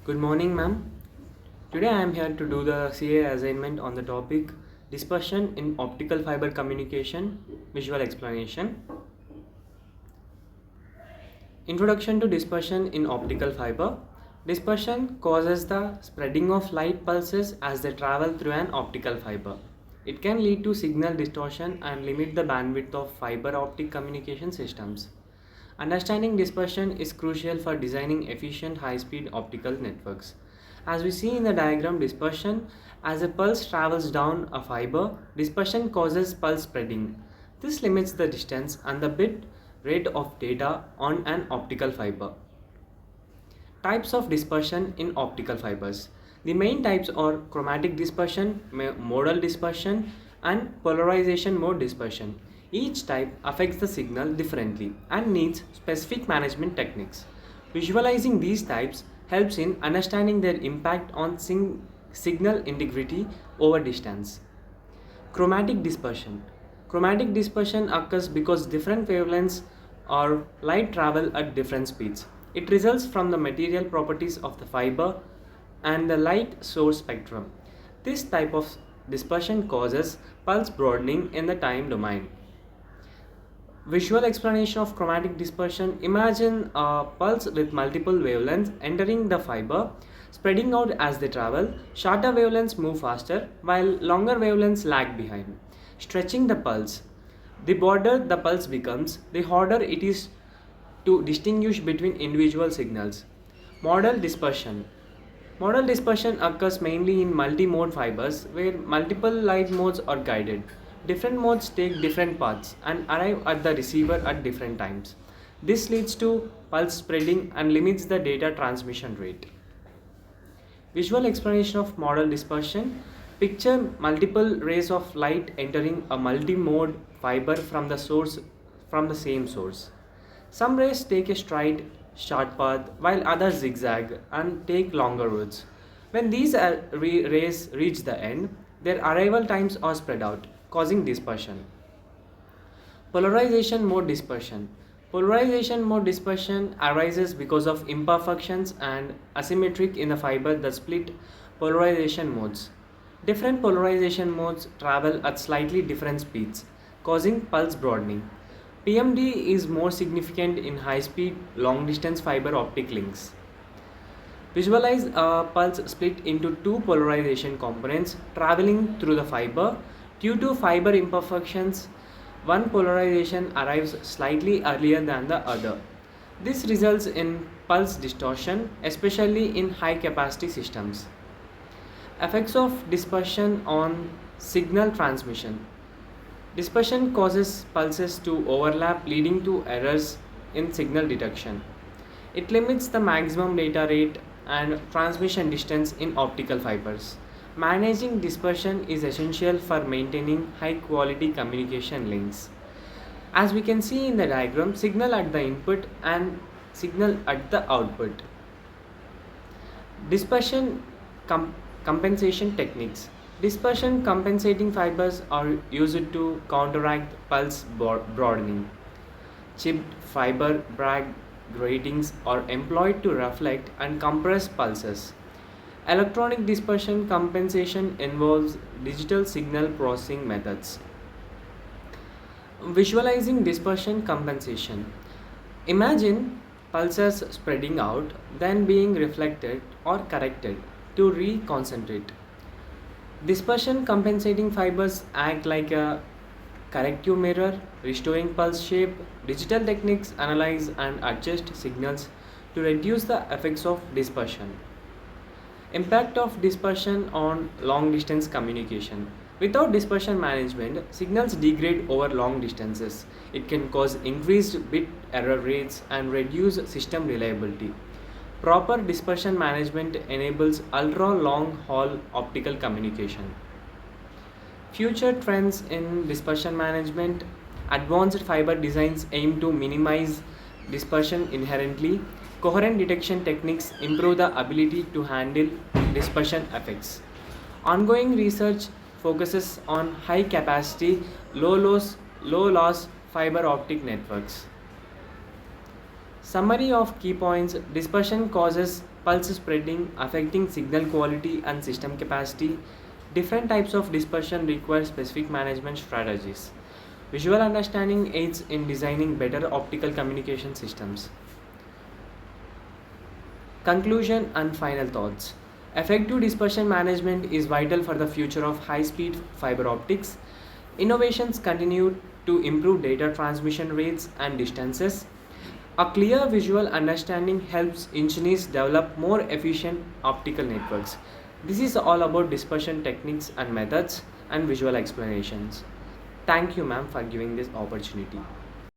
Good morning, ma'am. Today I am here to do the CA assignment on the topic Dispersion in Optical Fiber Communication Visual Explanation. Introduction to dispersion in optical fiber. Dispersion causes the spreading of light pulses as they travel through an optical fiber. It can lead to signal distortion and limit the bandwidth of fiber optic communication systems. Understanding dispersion is crucial for designing efficient high-speed optical networks. As we see in the diagram, dispersion, as a pulse travels down a fiber, dispersion causes pulse spreading. This limits the distance and the bit rate of data on an optical fiber. Types of dispersion in optical fibers. The main types are chromatic dispersion, modal dispersion, and polarization mode dispersion. Each type affects the signal differently and needs specific management techniques. Visualizing these types helps in understanding their impact on signal integrity over distance. Chromatic dispersion. Chromatic dispersion occurs because different wavelengths or light travel at different speeds. It results from the material properties of the fiber and the light source spectrum. This type of dispersion causes pulse broadening in the time domain. Visual explanation of chromatic dispersion. Imagine a pulse with multiple wavelengths entering the fiber, spreading out as they travel. Shorter wavelengths move faster, while longer wavelengths lag behind, stretching the pulse. The broader the pulse becomes, the harder it is to distinguish between individual signals. Modal dispersion. Modal dispersion occurs mainly in multi-mode fibers where multiple light modes are guided. Different modes take different paths and arrive at the receiver at different times. This leads to pulse spreading and limits the data transmission rate. Visual explanation of modal dispersion. Picture multiple rays of light entering a multi-mode fiber from the same source. Some rays take a straight, short path while others zigzag and take longer routes. When these rays reach the end, their arrival times are spread out, causing dispersion. Polarization mode dispersion. Polarization mode dispersion arises because of imperfections and asymmetric in the fiber that split polarization modes. Different polarization modes travel at slightly different speeds, causing pulse broadening. PMD is more significant in high-speed, long-distance fiber optic links. Visualize a pulse split into two polarization components traveling through the fiber. Due to fiber imperfections, one polarization arrives slightly earlier than the other. This results in pulse distortion, especially in high-capacity systems. Effects of dispersion on signal transmission. Dispersion causes pulses to overlap, leading to errors in signal detection. It limits the maximum data rate and transmission distance in optical fibers. Managing dispersion is essential for maintaining high quality communication links. As we can see in the diagram, signal at the input and signal at the output. Dispersion compensation techniques. Dispersion compensating fibers are used to counteract pulse broadening. Chipped fiber Bragg gratings are employed to reflect and compress pulses. Electronic dispersion compensation involves digital signal processing methods. Visualizing dispersion compensation. Imagine pulses spreading out, then being reflected or corrected to reconcentrate. Dispersion compensating fibers act like a corrective mirror, restoring pulse shape. Digital techniques analyze and adjust signals to reduce the effects of dispersion. Impact of dispersion on long distance communication. Without dispersion management, signals degrade over long distances. It can cause increased bit error rates and reduce system reliability. Proper dispersion management enables ultra long haul optical communication. Future trends in dispersion management. Advanced fiber designs aim to minimize dispersion inherently. Coherent detection techniques improve the ability to handle dispersion effects. Ongoing research focuses on high capacity, low loss fiber optic networks. Summary of key points: dispersion causes pulse spreading, affecting signal quality and system capacity. Different types of dispersion require specific management strategies. Visual understanding aids in designing better optical communication systems. Conclusion and final thoughts. Effective dispersion management is vital for the future of high speed fiber optics. Innovations continue to improve data transmission rates and distances. A clear visual understanding helps engineers develop more efficient optical networks. This is all about dispersion techniques and methods and visual explanations. Thank you, ma'am, for giving this opportunity.